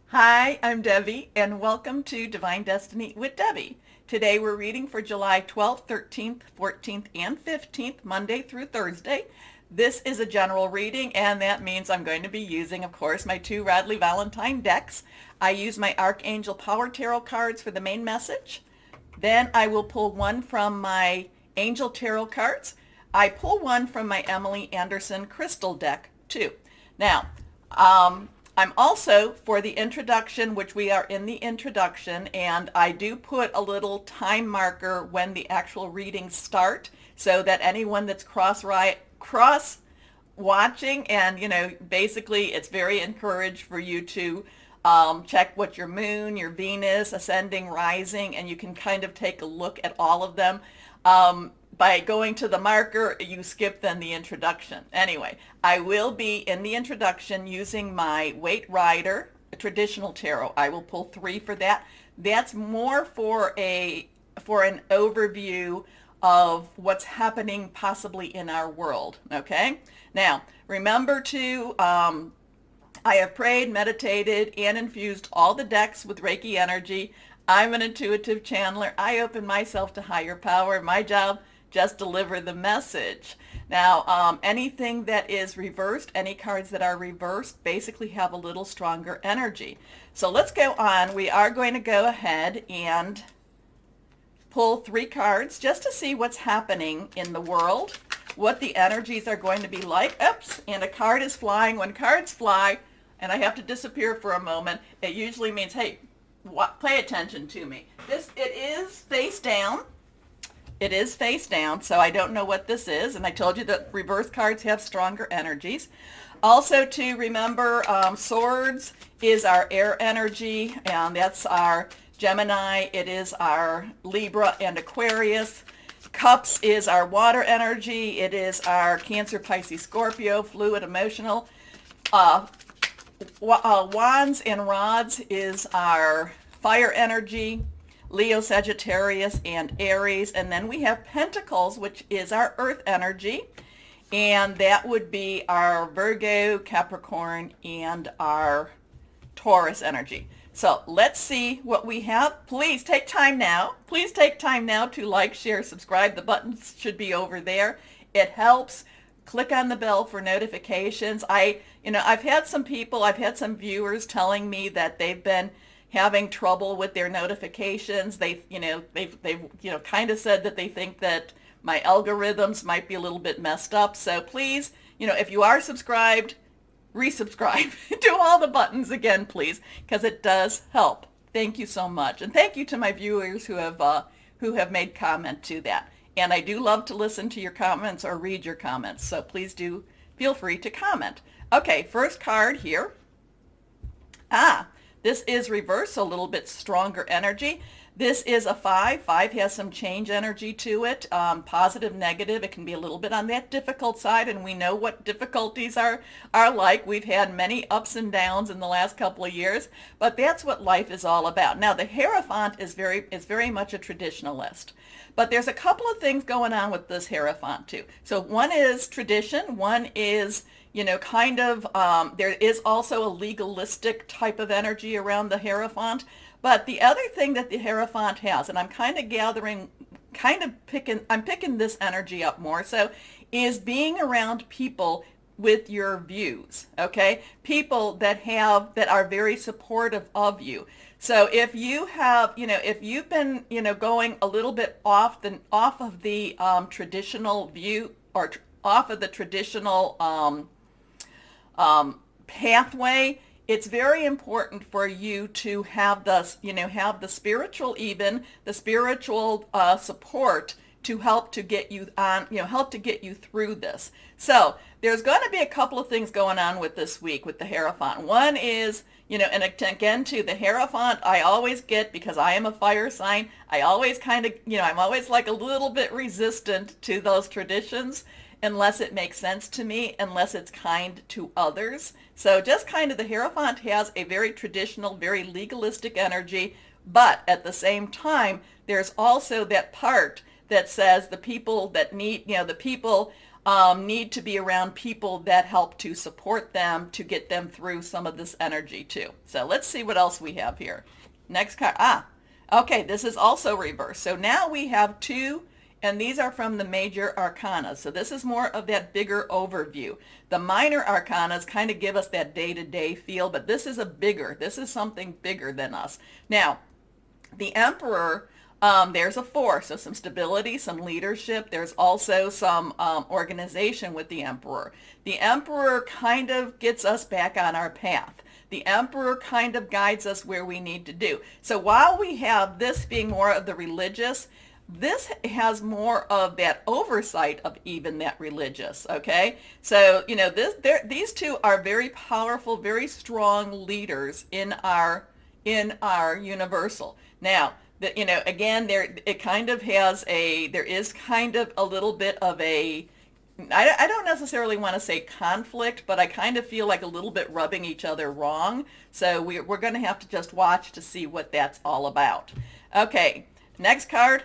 Hi, I'm Debbie, and welcome to Divine Destiny with Debbie. Today we're reading for July 12th, 13th, 14th, and 15th, Monday through Thursday. This is a general reading, and that means I'm going to be using, of course, my two Radley Valentine decks. I use my Archangel Power Tarot cards for the main message. Then I will pull one from my Angel Tarot cards. I pull one from my Emily Anderson Crystal deck, too. Now, I'm also for the introduction, which we are in the introduction, and I do put a little time marker when the actual readings start so that anyone that's cross watching, and basically it's very encouraged for you to check what your moon, your Venus, ascending, rising, and you can kind of take a look at all of them. By going to the marker, you skip then the introduction. Anyway, I will be in the introduction using my Waite Rider traditional tarot. I will pull three for that. That's more for an overview of what's happening possibly in our world. Okay? Now, remember to I have prayed, meditated, and infused all the decks with Reiki energy. I'm an intuitive channeler. I open myself to higher power. My job, just deliver the message. Now, anything that is reversed, any cards that are reversed, basically have a little stronger energy. So let's go on. We are going to go ahead and pull three cards just to see what's happening in the world, what the energies are going to be like. Oops, and a card is flying. When cards fly, and I have to disappear for a moment, it usually means, hey, pay attention to me. It is face down. It is face down, so I don't know what this is. And I told you that reverse cards have stronger energies. Also to remember, swords is our air energy, and that's our Gemini. It is our Libra and Aquarius. Cups is our water energy. It is our Cancer, Pisces, Scorpio, fluid, emotional. Wands and rods is our fire energy. Leo, Sagittarius, and Aries. And then we have Pentacles, which is our earth energy. And that would be our Virgo, Capricorn, and our Taurus energy. So let's see what we have. Please take time now. Please take time now to like, share, subscribe. The buttons should be over there. It helps. Click on the bell for notifications. I've had some viewers telling me that they've been having trouble with their notifications. They've kind of said that they think that my algorithms might be a little bit messed up. So please, if you are subscribed, resubscribe. Do all the buttons again, please, because it does help. Thank you so much. And thank you to my viewers who have made comment to that. And I do love to listen to your comments or read your comments. So please do feel free to comment. Okay, first card here. This is reverse, a little bit stronger energy. This is a 5. 5 has some change energy to it, positive, negative. It can be a little bit on that difficult side, and we know what difficulties are like. We've had many ups and downs in the last couple of years, but that's what life is all about. Now, the Hierophant is very much a traditionalist, but there's a couple of things going on with this Hierophant too. So one is tradition, one is there is also a legalistic type of energy around the Hierophant. But the other thing that the Hierophant has, and I'm picking this energy up more, so is being around people with your views, okay? People that are very supportive of you. So if you have, if you've been, going a little bit off of the traditional view, or off of the traditional pathway, it's very important for you to have the spiritual support to help to get you on, help to get you through this. So there's going to be a couple of things going on with this week with the Hierophant. One is, and again to the Hierophant, I always get, because I am a fire sign, I always I'm always like a little bit resistant to those traditions, unless it makes sense to me, unless it's kind to others. So just kind of the Hierophant has a very traditional, very legalistic energy, but at the same time, there's also that part that says the people that need, the people need to be around people that help to support them to get them through some of this energy too. So let's see what else we have here. Next card. Okay, this is also reversed. So now we have two, and these are from the major arcana. So this is more of that bigger overview. The minor arcanas kind of give us that day-to-day feel, but this is this is something bigger than us. Now, the Emperor, there's a 4, so some stability, some leadership. There's also some organization with the Emperor. The Emperor kind of gets us back on our path. The Emperor kind of guides us where we need to do. So while we have this being more of the religious, this has more of that oversight of even that religious, okay? So, these two are very powerful, very strong leaders in our universal. Now, again, it kind of has there is kind of a little bit of I don't necessarily want to say conflict, but I kind of feel like a little bit rubbing each other wrong. So we're going to have to just watch to see what that's all about. Okay, next card.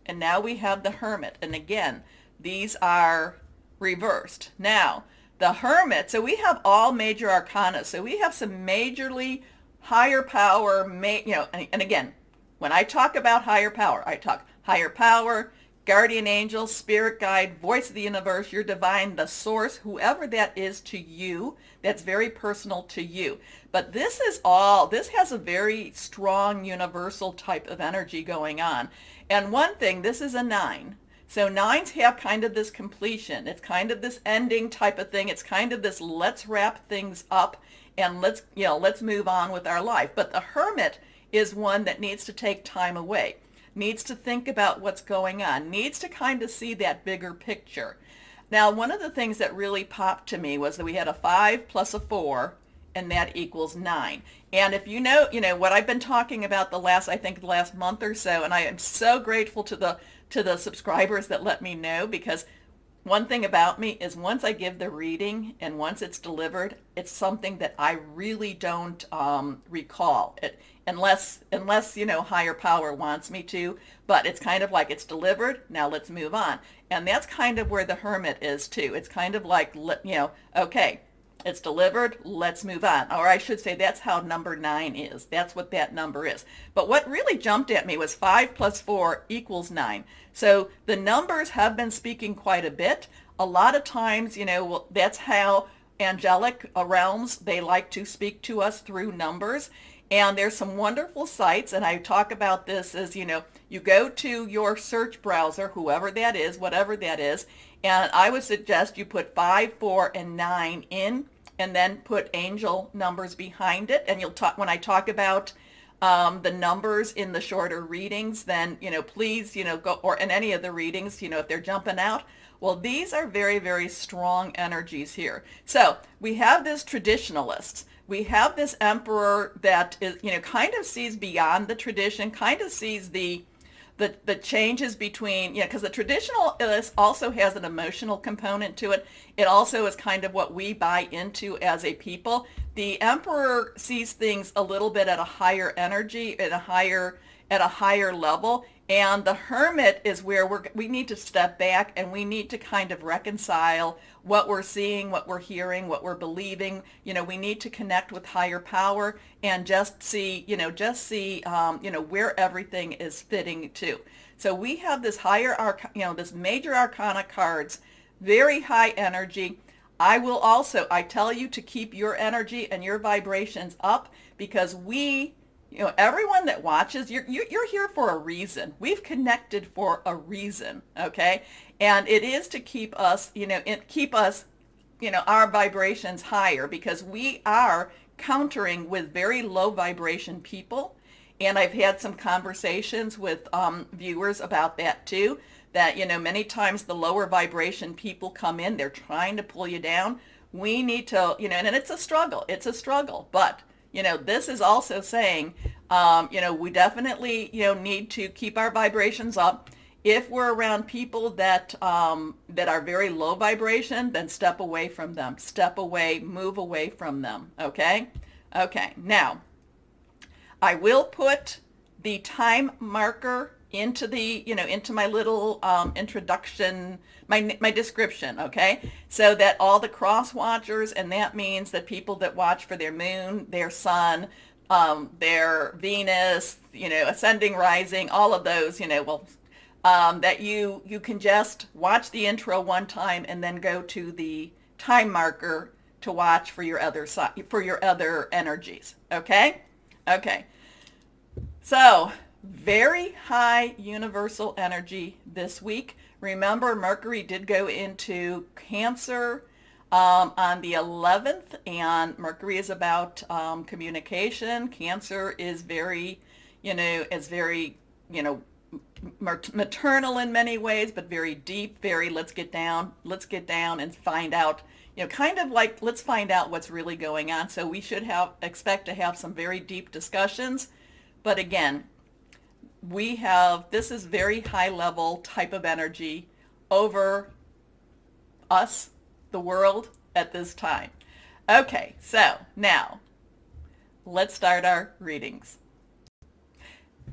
And now we have the Hermit. And again, these are reversed. Now, the Hermit, so we have all major arcana. So we have some majorly higher power, and again, when I talk about higher power, I talk higher power, guardian angel, spirit guide, voice of the universe, your divine, the source, whoever that is to you, that's very personal to you. But this has a very strong universal type of energy going on. And one thing, this is a 9. So 9s have kind of this completion. It's kind of this ending type of thing. It's kind of this let's wrap things up and let's move on with our life. But the Hermit is one that needs to take time away, needs to think about what's going on, needs to kind of see that bigger picture. Now, one of the things that really popped to me was that we had a 5 plus a 4, and that equals 9. And if you know what I've been talking about the last month or so, and I am so grateful to the subscribers that let me know, because one thing about me is once I give the reading and once it's delivered, it's something that I really don't recall it unless higher power wants me to. But it's kind of like it's delivered, now let's move on. And that's kind of where the Hermit is too. It's kind of like, okay, it's delivered, let's move on. Or I should say that's how number 9 is. That's what that number is. But what really jumped at me was 5 plus 4 equals 9. So the numbers have been speaking quite a bit. A lot of times, that's how angelic realms, they like to speak to us through numbers. And there's some wonderful sites, and I talk about this as, you go to your search browser, whoever that is, whatever that is, and I would suggest you put 5, 4, and 9 in, and then put angel numbers behind it. And when I talk about the numbers in the shorter readings, then, please, go, or in any of the readings, if they're jumping out, well, these are very, very strong energies here. So we have this traditionalist. We have this Emperor that is, kind of sees beyond the tradition, kind of sees the changes between, because the traditionalist also has an emotional component to it. It also is kind of what we buy into as a people. The Emperor sees things a little bit at a higher energy, at a higher level. And the Hermit is where we need to step back and we need to kind of reconcile what we're seeing, what we're hearing, what we're believing. We need to connect with higher power and just see where everything is fitting to. So we have this this major arcana cards, very high energy. I tell you to keep your energy and your vibrations up, because everyone that watches, you're here for a reason. We've connected for a reason, okay? And it is to keep us, our vibrations higher, because we are countering with very low vibration people. And I've had some conversations with viewers about that too, that, many times the lower vibration people come in, they're trying to pull you down. We need to, and it's a struggle, but this is also saying, we definitely, need to keep our vibrations up. If we're around people that are very low vibration, then step away from them. Step away, move away from them. Okay? Okay. Now, I will put the time marker into the, into my little introduction, my description, okay? So that all the cross watchers, and that means that people that watch for their moon, their sun, their Venus, ascending, rising, all of those, that you can just watch the intro one time and then go to the time marker to watch for your other energies. Okay? Okay. So, very high universal energy this week. Remember, Mercury did go into Cancer on the 11th, and Mercury is about communication. Cancer is very, maternal in many ways, but very deep, very let's get down and find out, kind of like let's find out what's really going on. So we should expect to have some very deep discussions. But again, this is very high level type of energy over us, the world, at this time. Okay, so now let's start our readings.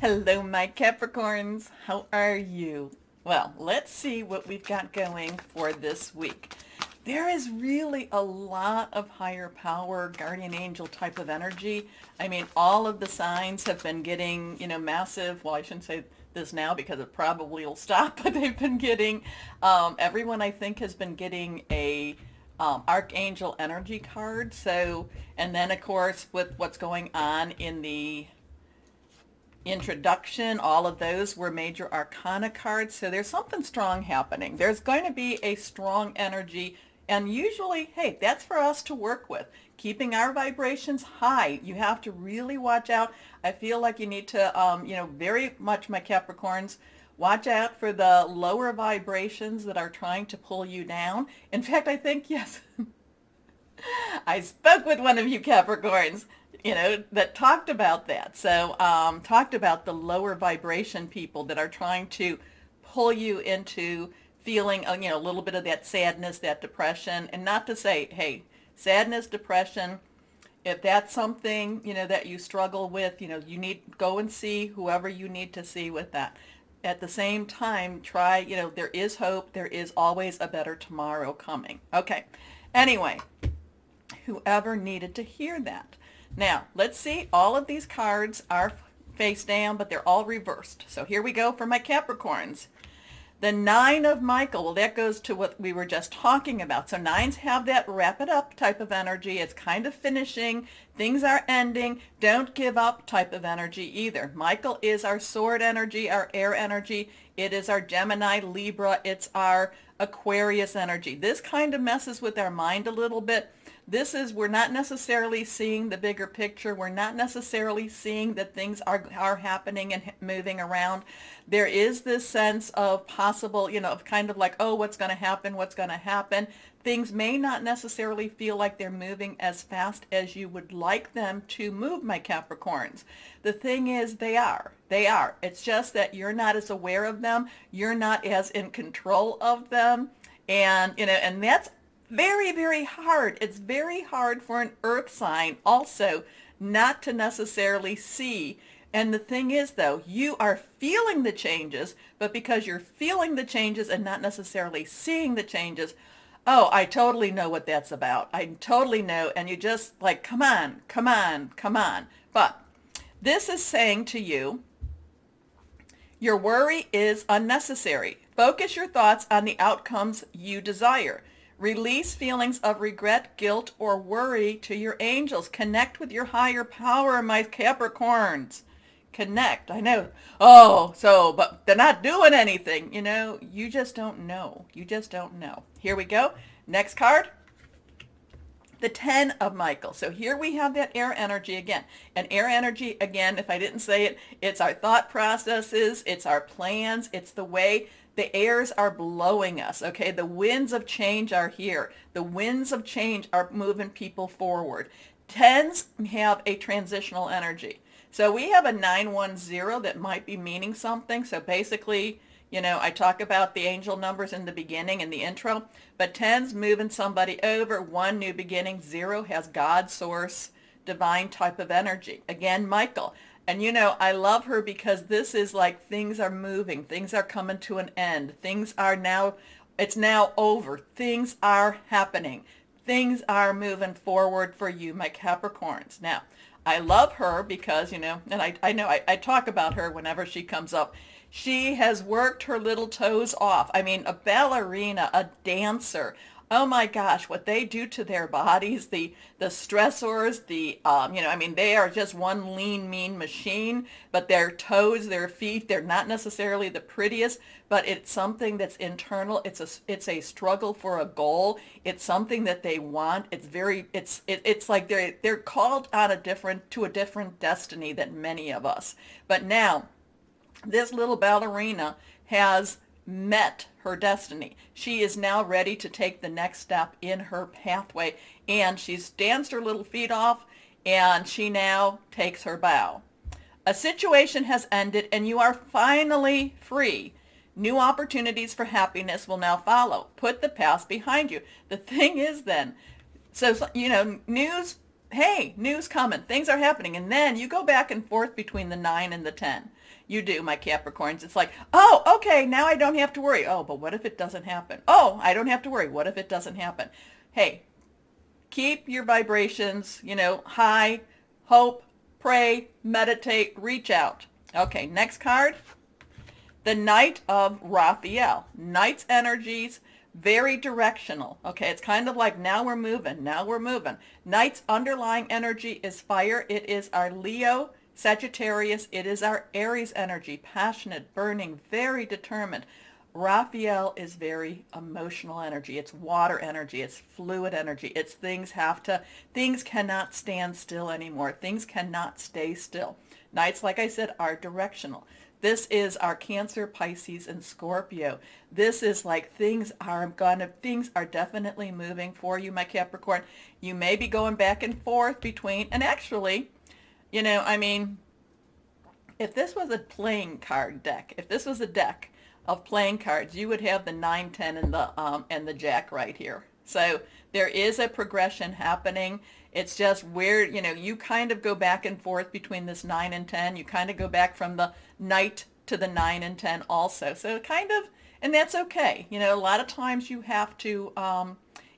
Hello, my Capricorns. How are you? Well, let's see what we've got going for this week. There is really a lot of higher power, guardian angel type of energy. I mean, all of the signs have been getting, massive, well, I shouldn't say this now because it probably will stop, but they've been getting, everyone I think has been getting a archangel energy card. So, and then of course with what's going on in the introduction, all of those were major arcana cards. So there's something strong happening. There's going to be a strong energy, and usually, hey, that's for us to work with, keeping our vibrations high. You have to really watch out. I feel like you need to, very much, my Capricorns, watch out for the lower vibrations that are trying to pull you down. In fact, I think, yes, I spoke with one of you Capricorns, that talked about that. So talked about the lower vibration people that are trying to pull you into feeling, a little bit of that sadness, that depression. And not to say, hey, sadness, depression, if that's something, that you struggle with, you need go and see whoever you need to see with that. At the same time, try, there is hope. There is always a better tomorrow coming. Okay. Anyway, whoever needed to hear that. Now, let's see. All of these cards are face down, but they're all reversed. So here we go for my Capricorns. The Nine of Michael, well, that goes to what we were just talking about. So nines have that wrap it up type of energy. It's kind of finishing. Things are ending. Don't give up type of energy either. Michael is our sword energy, our air energy. It is our Gemini, Libra. It's our Aquarius energy. This kind of messes with our mind a little bit. We're not necessarily seeing the bigger picture. We're not necessarily seeing that things are happening and moving around. There is this sense of possible, of kind of like, oh, what's going to happen? What's going to happen? Things may not necessarily feel like they're moving as fast as you would like them to move, my Capricorns. The thing is, they are. They are. It's just that you're not as aware of them. You're not as in control of them. And, and that's very, very hard. It's very hard for an earth sign also not to necessarily see. And the thing is, though, you are feeling the changes, but because you're feeling the changes and not necessarily seeing the changes, oh, I totally know what that's about. I totally know. And you just like, come on, come on, come on. But this is saying to you, your worry is unnecessary. Focus your thoughts on the outcomes you desire. Release feelings of regret, guilt, or worry to your angels. Connect with your higher power, my Capricorns. Connect. I know. Oh, but they're not doing anything. You just don't know. You just don't know. Here we go. Next card. The 10 of Michael. So here we have that air energy again. And air energy, again, if I didn't say it, it's our thought processes, it's our plans, it's the way the airs are blowing us, okay? The winds of change are here. The winds of change are moving people forward. 10s have a transitional energy. So we have a 910 that might be meaning something. So basically, I talk about the angel numbers in the beginning in the intro, but 10's moving somebody over, 1 new beginning, 0 has God, source, divine type of energy. Again, Michael. And you know, I love her because this is like things are moving, things are coming to an end, things are now, it's now over, things are happening, things are moving forward for you, my Capricorns. Now, I love her because, you know, and I know I talk about her whenever she comes up. She has worked her little toes off. I mean, a ballerina, a dancer. Oh my gosh, what they do to their bodies, the stressors, you know, I mean, they are just one lean, mean machine, but their toes, their feet, they're not necessarily the prettiest, but it's something that's internal. It's a struggle for a goal. It's something that they want. It's like they're called on to a different destiny than many of us. But now, this little ballerina has met her destiny. She is now ready to take the next step in her pathway, and she's danced her little feet off, and she now takes her bow. A situation has ended, and you are finally free. New opportunities for happiness will now follow. Put the past behind you. The thing is then, so you know, news, hey, news coming, things are happening, and then you go back and forth between the 9 and the 10. You do, my Capricorns. It's like, oh, okay, now I don't have to worry. Oh, but what if it doesn't happen? Oh, I don't have to worry. What if it doesn't happen? Hey, keep your vibrations, you know, high, hope, pray, meditate, reach out. Okay, next card. The Knight of Raphael. Knight's energies, very directional. Okay, it's kind of like now we're moving, now we're moving. Knight's underlying energy is fire. It is our Leo, Sagittarius, it is our Aries energy, passionate, burning, very determined. Raphael is very emotional energy. It's water energy. It's fluid energy. It's things cannot stand still anymore. Things cannot stay still. Knights, like I said, are directional. This is our Cancer, Pisces, and Scorpio. This is like things are definitely moving for you, my Capricorn. You may be going back and forth between, and actually, you know, I mean, if this was a playing card deck, if this was a deck of playing cards, you would have the 9, 10, and the Jack right here. So there is a progression happening. It's just where, you know, you kind of go back and forth between this 9 and 10. You kind of go back from the Knight to the 9 and 10 also. So kind of, and that's okay. You know, a lot of times you have to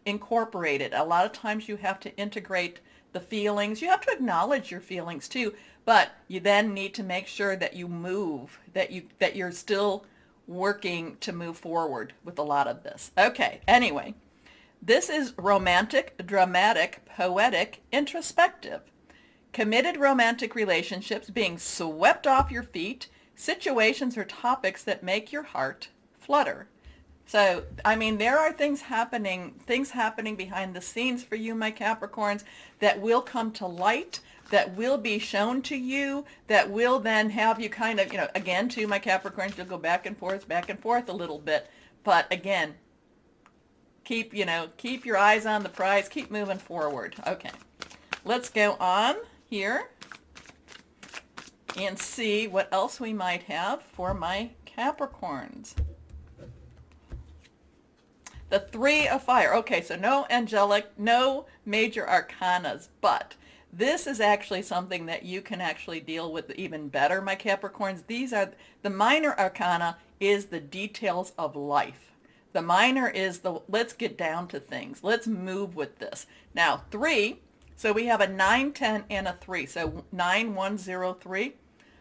incorporate it. A lot of times you have to integrate the feelings. You have to acknowledge your feelings too, but you then need to make sure that you move, that you're still working to move forward with a lot of this. Okay, anyway, this is romantic, dramatic, poetic, introspective. Committed romantic relationships being swept off your feet, situations or topics that make your heart flutter. So, I mean, there are things happening behind the scenes for you, my Capricorns, that will come to light, that will be shown to you, that will then have you kind of, you know, again, too, my Capricorns, you'll go back and forth a little bit. But again, keep your eyes on the prize, keep moving forward. Okay, let's go on here and see what else we might have for my Capricorns. The Three of Fire. Okay, so no angelic, no major arcanas, but this is actually something that you can actually deal with even better, my Capricorns. The minor arcana is the details of life. The minor is let's get down to things. Let's move with this. Now, 3, so we have a 9, 10, and a 3. So 9, 1, 0, 3.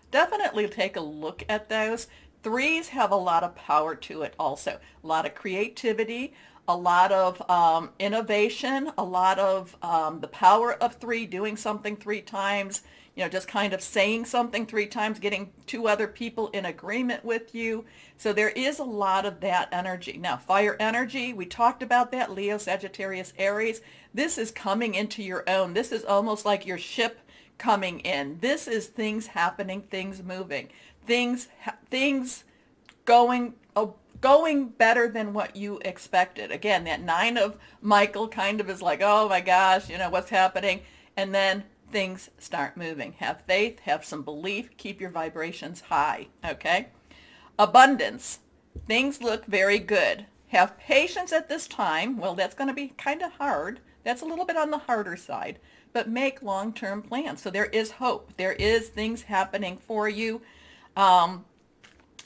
Definitely take a look at those. 3s have a lot of power to it also. A lot of creativity, a lot of innovation, a lot of the power of 3, doing something 3 times, you know, just kind of saying something 3 times, getting 2 other people in agreement with you. So there is a lot of that energy. Now, fire energy, we talked about that, Leo, Sagittarius, Aries. This is coming into your own. This is almost like your ship coming in. This is things happening, things moving. Things going better than what you expected. Again, that 9 of Michael kind of is like, oh my gosh, you know, what's happening? And then things start moving. Have faith, have some belief, keep your vibrations high, okay? Abundance. Things look very good. Have patience at this time. Well, that's going to be kind of hard. That's a little bit on the harder side. but make long-term plans. So there is hope. There is things happening for you. Um,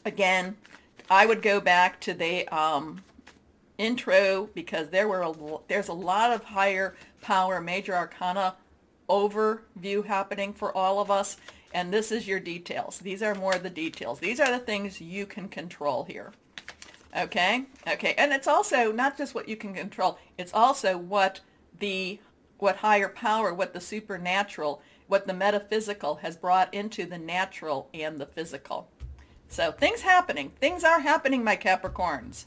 Again, I would go back to the intro, because there's a lot of higher power, major arcana overview happening for all of us. And this is your details. These are more the details. These are the things you can control here. Okay? Okay. And it's also not just what you can control. It's also what higher power, what the supernatural, what the metaphysical has brought into the natural and the physical. So things happening. Things are happening, my Capricorns.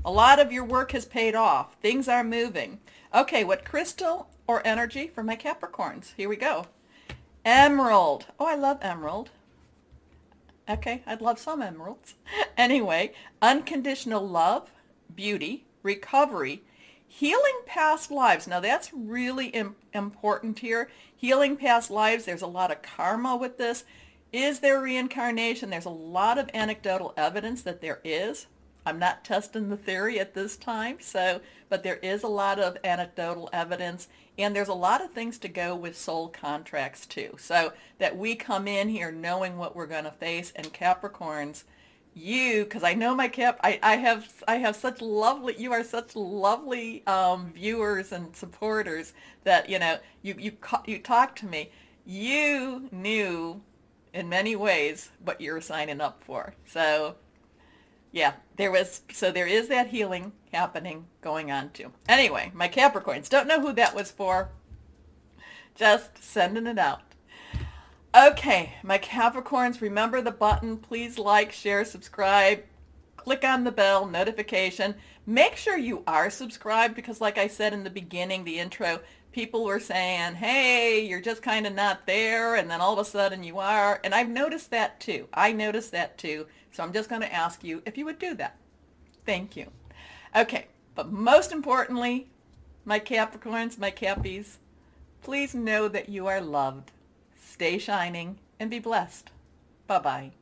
A lot of your work has paid off. Things are moving. Okay, what crystal or energy for my Capricorns? Here we go. Emerald. Oh, I love emerald. Okay, I'd love some emeralds. Anyway, unconditional love, beauty, recovery, healing past lives. Now that's really important here. Healing past lives, there's a lot of karma with this. Is there reincarnation? There's a lot of anecdotal evidence that there is. I'm not testing the theory at this time, but there is a lot of anecdotal evidence, and there's a lot of things to go with soul contracts too. So that we come in here knowing what we're going to face. And Capricorns, because I know my I have such lovely, you are such lovely viewers and supporters that, you talk to me. You knew in many ways what you're signing up for. So yeah, there is that healing happening going on too. Anyway, my Capricorns, don't know who that was for. Just sending it out. Okay, my Capricorns, remember the button. Please like, share, subscribe. Click on the bell, notification. Make sure you are subscribed, because like I said in the beginning, the intro, people were saying, hey, you're just kind of not there, and then all of a sudden you are. And I've noticed that too. I noticed that too. So I'm just going to ask you if you would do that. Thank you. Okay, but most importantly, my Capricorns, my Cappies, please know that you are loved. Stay shining and be blessed. Bye-bye.